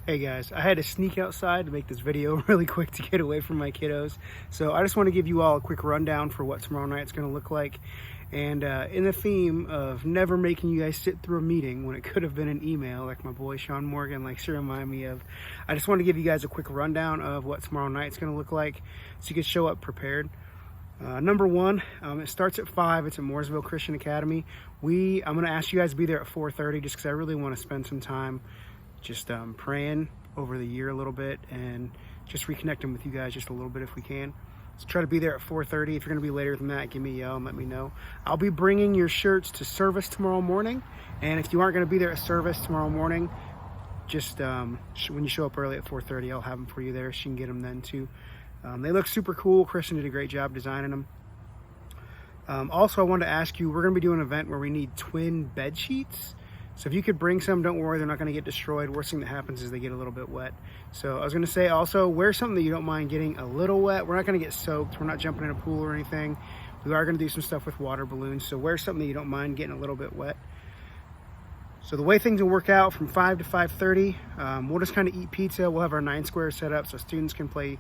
Hey guys, I had to sneak outside to make this video really quick to get away from my kiddos. So I just want to give you all a quick rundown for what tomorrow night's going to look like. And in the theme of never making you guys sit through a meeting when it could have been an email, like my boy Sean Morgan likes to remind me of, I just want to give you guys a quick rundown of what tomorrow night's going to look like so you can show up prepared. Number one, it starts at 5. It's at Mooresville Christian Academy. I'm going to ask you guys to be there at 4:30 just because I really want to spend some time just praying over the year a little bit and just reconnecting with you guys just a little bit if we can. So try to be there at 4:30. If you're going to be later than that, give me a yell and let me know. I'll be bringing your shirts to service tomorrow morning. And if you aren't going to be there at service tomorrow morning, just when you show up early at 4:30, I'll have them for you there so you can get them then too. They look super cool. Christian did a great job designing them. Also, I wanted to ask you, we're going to be doing an event where we need twin bed sheets. So if you could bring some, don't worry, they're not going to get destroyed. Worst thing that happens is they get a little bit wet. So I was going to say also, wear something that you don't mind getting a little wet. We're not going to get soaked. We're not jumping in a pool or anything. We are going to do some stuff with water balloons. So wear something that you don't mind getting a little bit wet. So the way things will work out from 5 to 5:30, we'll just kind of eat pizza. We'll have our 9 square set up so students can play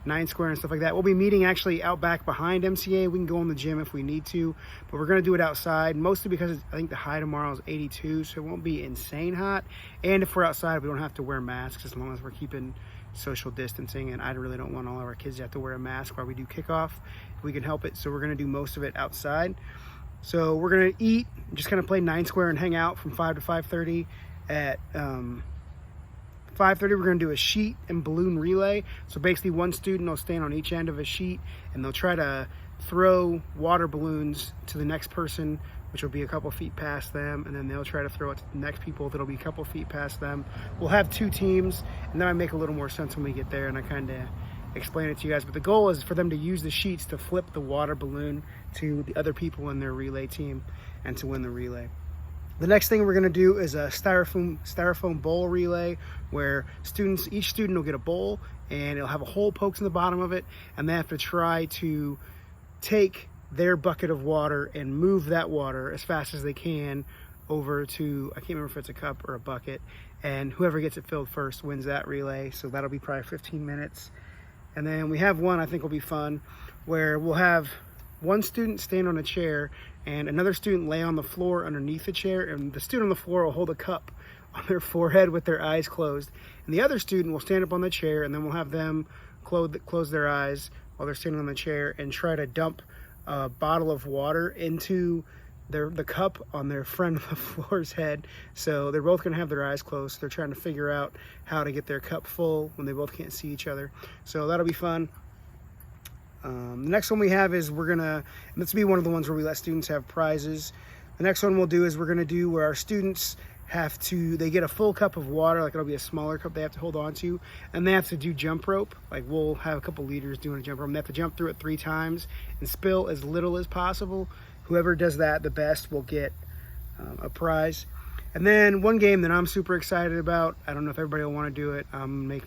9 square and stuff like that. We'll be meeting actually out back behind MCA. We can go in the gym if we need to, but we're going to do it outside, mostly because I think the high tomorrow is 82, so it won't be insane hot. And if we're outside, we don't have to wear masks as long as we're keeping social distancing, and I really don't want all of our kids to have to wear a mask while we do kickoff if we can help it. So we're going to do most of it outside. So we're going to eat, just kind of play 9 square and hang out from 5 to 5:30. At 5:30, we're going to do a sheet and balloon relay. So basically one student will stand on each end of a sheet and they'll try to throw water balloons to the next person, which will be a couple feet past them, and then they'll try to throw it to the next people that'll be a couple feet past them. We'll have 2 teams, and then I make a little more sense when we get there and I kind of explain it to you guys. But the goal is for them to use the sheets to flip the water balloon to the other people in their relay team and to win the relay. The next thing we're going to do is a styrofoam bowl relay where each student will get a bowl and it'll have a hole poked in the bottom of it, and they have to try to take their bucket of water and move that water as fast as they can over to, I can't remember if it's a cup or a bucket, and whoever gets it filled first wins that relay. So that'll be probably 15 minutes. And then we have one I think will be fun where we'll have one student stand on a chair and another student lay on the floor underneath the chair, and the student on the floor will hold a cup on their forehead with their eyes closed, and the other student will stand up on the chair, and then we'll have them close their eyes while they're standing on the chair and try to dump a bottle of water into the cup on their friend on the floor's head. So they're both going to have their eyes closed. They're trying to figure out how to get their cup full when they both can't see each other. So that'll be fun. The next one we have is this will be one of the ones where we let students have prizes. The next one we'll do is we're going to do where our students they get a full cup of water, like it'll be a smaller cup they have to hold on to, and they have to do jump rope. Like we'll have a couple leaders doing a jump rope, and they have to jump through it 3 times and spill as little as possible. Whoever does that the best will get a prize. And then one game that I'm super excited about, I don't know if everybody will want to do it. I'm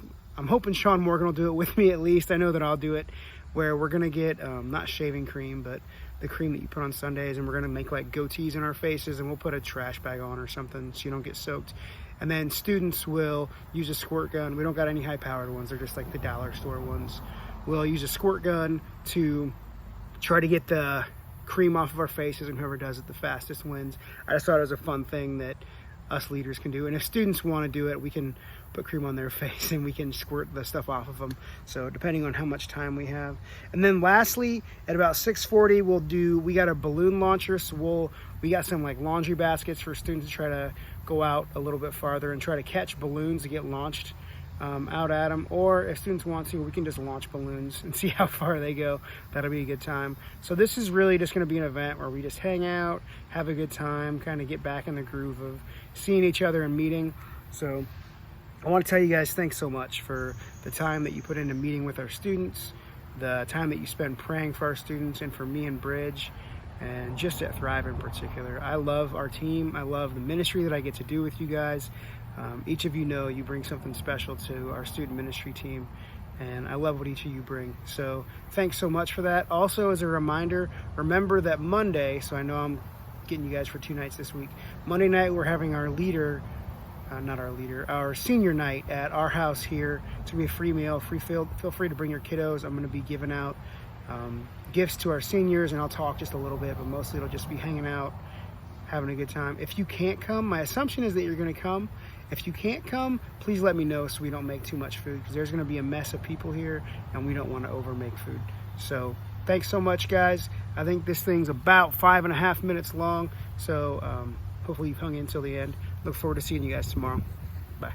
hoping Sean Morgan will do it with me at least. I know that I'll do it, where we're going to get not shaving cream, but the cream that you put on Sundays, and we're going to make like goatees in our faces, and we'll put a trash bag on or something so you don't get soaked. And then students will use a squirt gun. We don't got any high-powered ones. They're just like the dollar store ones. We'll use a squirt gun to try to get the cream off of our faces, and whoever does it the fastest wins. I just thought it was a fun thing that us leaders can do, and if students want to do it, we can put cream on their face and we can squirt the stuff off of them, so depending on how much time we have. And then lastly, at about 6:40, we got a balloon launcher, so we got some like laundry baskets for students to try to go out a little bit farther and try to catch balloons to get launched out at them. Or if students want to, we can just launch balloons and see how far they go. That'll be a good time. So this is really just going to be an event where we just hang out, have a good time, kind of get back in the groove of seeing each other and meeting. So I want to tell you guys thanks so much for the time that you put into meeting with our students, the time that you spend praying for our students, and for me and Bridge, and just at Thrive in particular. I love our team. I love the ministry that I get to do with you guys. Each of you know you bring something special to our student ministry team, and I love what each of you bring. So thanks so much for that. Also, as a reminder, remember that Monday, so I know I'm getting you guys for 2 nights this week. Monday night, we're having our leader not our leader, our senior night at our house here. It's gonna be a free meal. Feel free to bring your kiddos. I'm gonna be giving out gifts to our seniors, and I'll talk just a little bit, but mostly it'll just be hanging out, having a good time. If you can't come, my assumption is that you're gonna come. If you can't come, please let me know so we don't make too much food, because there's gonna be a mess of people here and we don't wanna over make food. So thanks so much, guys. I think this thing's about 5.5 minutes long, so hopefully you've hung in till the end. Look forward to seeing you guys tomorrow. Bye.